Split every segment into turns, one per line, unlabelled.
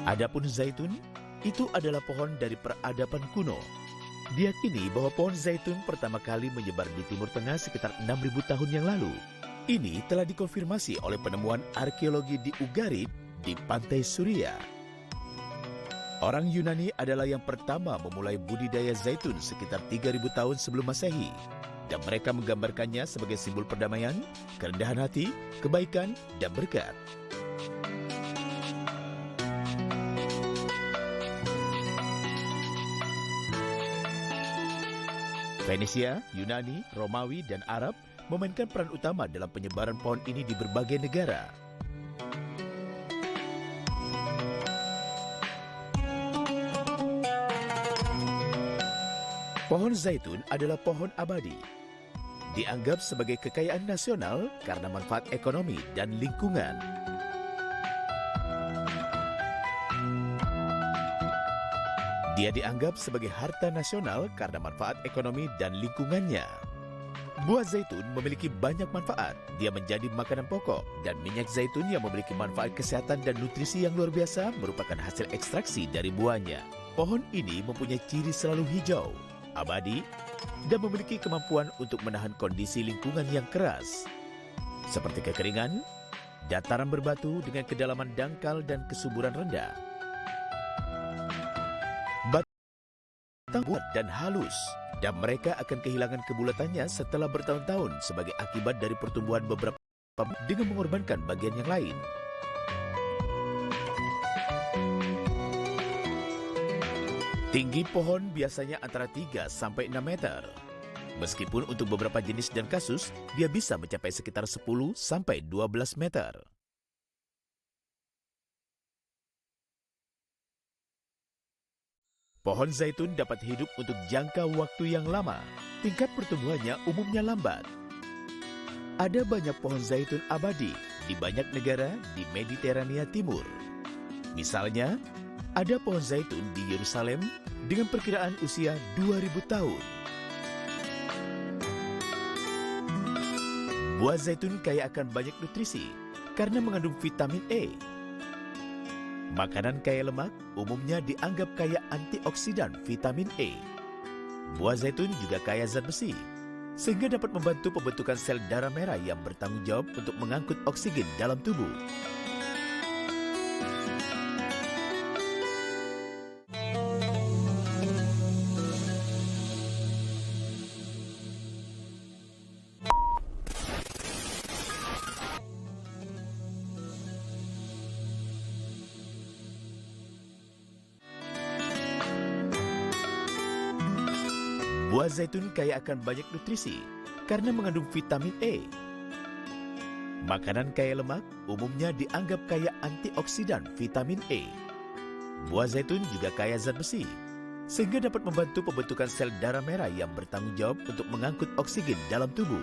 Adapun zaitun, itu adalah pohon dari peradaban kuno. Diyakini bahwa pohon zaitun pertama kali menyebar di Timur Tengah sekitar 6.000 tahun yang lalu. Ini telah dikonfirmasi oleh penemuan arkeologi di Ugarit di pantai Suria. Orang Yunani adalah yang pertama memulai budidaya zaitun sekitar 3.000 tahun sebelum Masehi. Dan mereka menggambarkannya sebagai simbol perdamaian, kerendahan hati, kebaikan, dan berkat. Venesia, Yunani, Romawi, dan Arab memainkan peran utama dalam penyebaran pohon ini di berbagai negara. Pohon zaitun adalah pohon abadi. Dianggap sebagai kekayaan nasional karena manfaat ekonomi dan lingkungan. Dia dianggap sebagai harta nasional karena manfaat ekonomi dan lingkungannya. Buah zaitun memiliki banyak manfaat. Dia menjadi makanan pokok, dan minyak zaitun yang memiliki manfaat kesehatan dan nutrisi yang luar biasa merupakan hasil ekstraksi dari buahnya. Pohon ini mempunyai ciri selalu hijau, abadi, dan memiliki kemampuan untuk menahan kondisi lingkungan yang keras, seperti kekeringan, dataran berbatu dengan kedalaman dangkal dan kesuburan rendah. Buat dan halus, dan mereka akan kehilangan kebulatannya setelah bertahun-tahun sebagai akibat dari pertumbuhan beberapa dengan mengorbankan bagian yang lain. Tinggi pohon biasanya antara 3 sampai 6 meter. Meskipun untuk beberapa jenis dan kasus, dia bisa mencapai sekitar 10 sampai 12 meter. Pohon zaitun dapat hidup untuk jangka waktu yang lama. Tingkat pertumbuhannya umumnya lambat. Ada banyak pohon zaitun abadi di banyak negara di Mediterania Timur. Misalnya, ada pohon zaitun di Yerusalem dengan perkiraan usia 2000 tahun. Buah zaitun kaya akan banyak nutrisi karena mengandung vitamin E. Makanan kaya lemak umumnya dianggap kaya antioksidan vitamin E. Buah zaitun juga kaya zat besi, sehingga dapat membantu pembentukan sel darah merah yang bertanggung jawab untuk mengangkut oksigen dalam tubuh. Buah zaitun kaya akan banyak nutrisi karena mengandung vitamin E. Makanan kaya lemak umumnya dianggap kaya antioksidan vitamin E. Buah zaitun juga kaya zat besi, sehingga dapat membantu pembentukan sel darah merah yang bertanggung jawab untuk mengangkut oksigen dalam tubuh.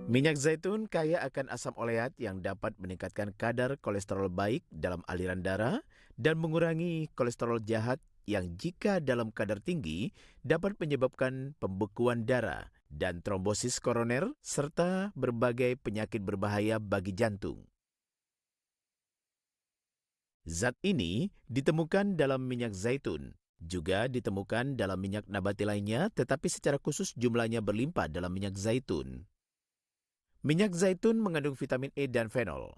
Minyak zaitun kaya akan asam oleat yang dapat meningkatkan kadar kolesterol baik dalam aliran darah dan mengurangi kolesterol jahat yang jika dalam kadar tinggi dapat menyebabkan pembekuan darah dan trombosis koroner serta berbagai penyakit berbahaya bagi jantung. Zat ini ditemukan dalam minyak zaitun, juga ditemukan dalam minyak nabati lainnya, tetapi secara khusus jumlahnya berlimpah dalam minyak zaitun. Minyak zaitun mengandung vitamin E dan fenol.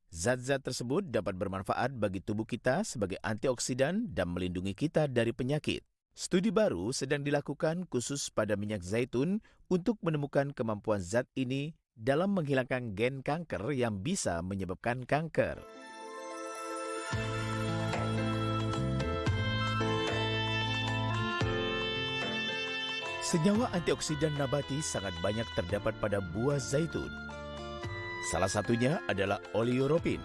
Zat-zat tersebut dapat bermanfaat bagi tubuh kita sebagai antioksidan dan melindungi kita dari penyakit. Studi baru sedang dilakukan khusus pada minyak zaitun untuk menemukan kemampuan zat ini dalam menghilangkan gen kanker yang bisa menyebabkan kanker. Senyawa antioksidan nabati sangat banyak terdapat pada buah zaitun. Salah satunya adalah oleuropein,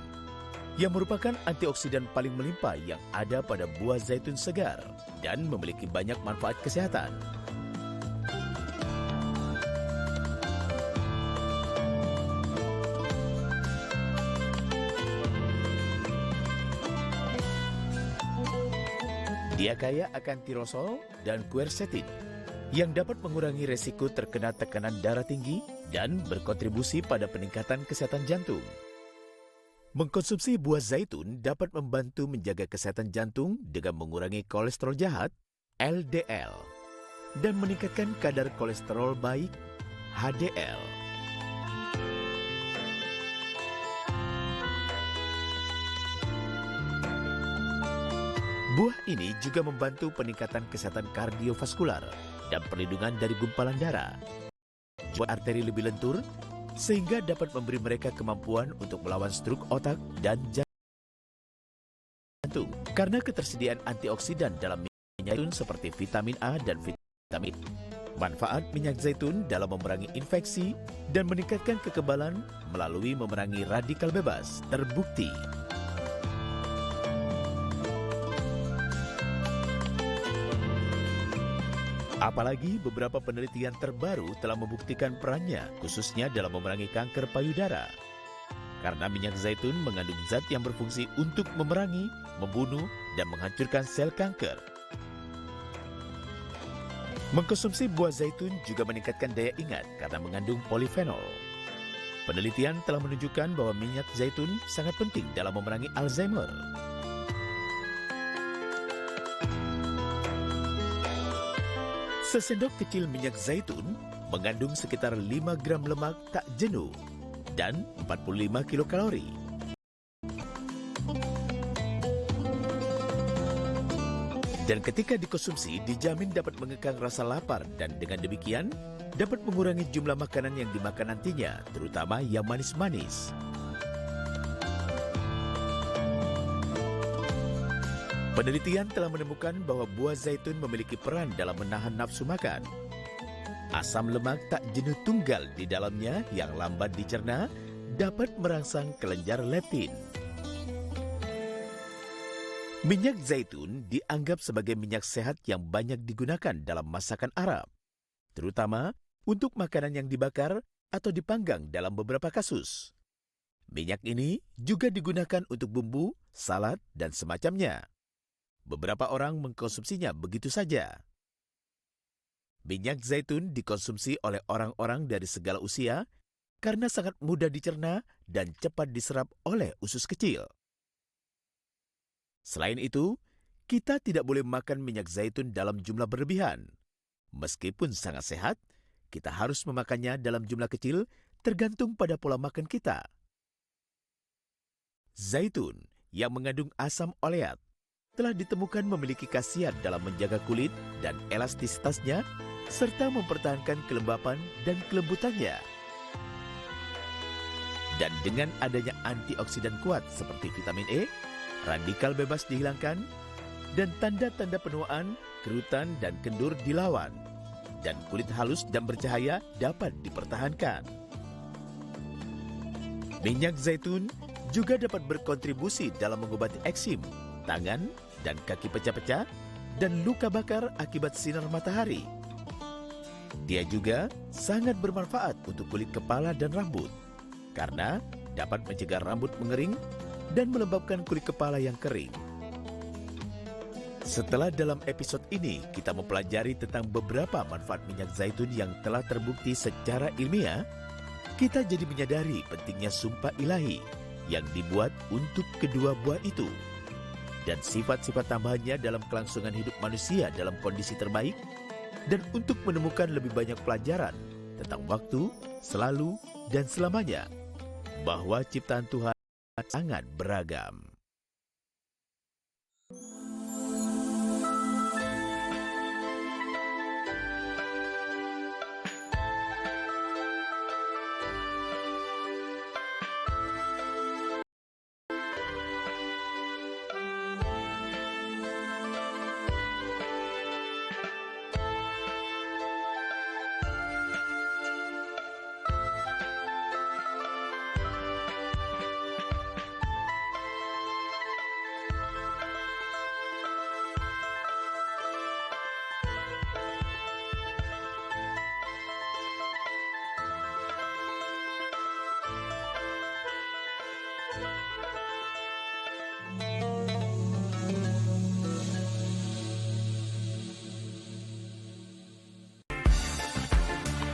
yang merupakan antioksidan paling melimpah yang ada pada buah zaitun segar dan memiliki banyak manfaat kesehatan. Dia kaya akan tirosol dan quercetin, yang dapat mengurangi resiko terkena tekanan darah tinggi dan berkontribusi pada peningkatan kesehatan jantung. Mengkonsumsi buah zaitun dapat membantu menjaga kesehatan jantung dengan mengurangi kolesterol jahat, LDL, dan meningkatkan kadar kolesterol baik, HDL. Buah ini juga membantu peningkatan kesehatan kardiovaskular dan perlindungan dari gumpalan darah. Buat arteri lebih lentur, sehingga dapat memberi mereka kemampuan untuk melawan stroke otak dan jantung. Karena ketersediaan antioksidan dalam minyak zaitun seperti vitamin A dan vitamin E. Manfaat minyak zaitun dalam memerangi infeksi dan meningkatkan kekebalan melalui memerangi radikal bebas terbukti. Apalagi beberapa penelitian terbaru telah membuktikan perannya, khususnya dalam memerangi kanker payudara. Karena minyak zaitun mengandung zat yang berfungsi untuk memerangi, membunuh, dan menghancurkan sel kanker. Mengkonsumsi buah zaitun juga meningkatkan daya ingat karena mengandung polifenol. Penelitian telah menunjukkan bahwa minyak zaitun sangat penting dalam memerangi Alzheimer. Sesendok kecil minyak zaitun mengandung sekitar 5 gram lemak tak jenuh dan 45 kilokalori. Dan ketika dikonsumsi dijamin dapat mengekang rasa lapar dan dengan demikian dapat mengurangi jumlah makanan yang dimakan nantinya, terutama yang manis-manis. Penelitian telah menemukan bahwa buah zaitun memiliki peran dalam menahan nafsu makan. Asam lemak tak jenuh tunggal di dalamnya yang lambat dicerna dapat merangsang kelenjar leptin. Minyak zaitun dianggap sebagai minyak sehat yang banyak digunakan dalam masakan Arab, terutama untuk makanan yang dibakar atau dipanggang dalam beberapa kasus. Minyak ini juga digunakan untuk bumbu, salad, dan semacamnya. Beberapa orang mengkonsumsinya begitu saja. Minyak zaitun dikonsumsi oleh orang-orang dari segala usia karena sangat mudah dicerna dan cepat diserap oleh usus kecil. Selain itu, kita tidak boleh makan minyak zaitun dalam jumlah berlebihan. Meskipun sangat sehat, kita harus memakannya dalam jumlah kecil tergantung pada pola makan kita. Zaitun yang mengandung asam oleat telah ditemukan memiliki khasiat dalam menjaga kulit dan elastisitasnya, serta mempertahankan kelembapan dan kelembutannya. Dan dengan adanya antioksidan kuat seperti vitamin E, radikal bebas dihilangkan, dan tanda-tanda penuaan, kerutan, dan kendur dilawan, dan kulit halus dan bercahaya dapat dipertahankan. Minyak zaitun juga dapat berkontribusi dalam mengobati eksim, tangan, dan kaki pecah-pecah, dan luka bakar akibat sinar matahari. Dia juga sangat bermanfaat untuk kulit kepala dan rambut, karena dapat mencegah rambut mengering dan melembabkan kulit kepala yang kering. Setelah dalam episode ini kita mempelajari tentang beberapa manfaat minyak zaitun yang telah terbukti secara ilmiah, kita jadi menyadari pentingnya sumpah ilahi yang dibuat untuk kedua buah itu, dan sifat-sifat tambahannya dalam kelangsungan hidup manusia dalam kondisi terbaik, dan untuk menemukan lebih banyak pelajaran tentang waktu, selalu, dan selamanya, bahwa ciptaan Tuhan sangat beragam.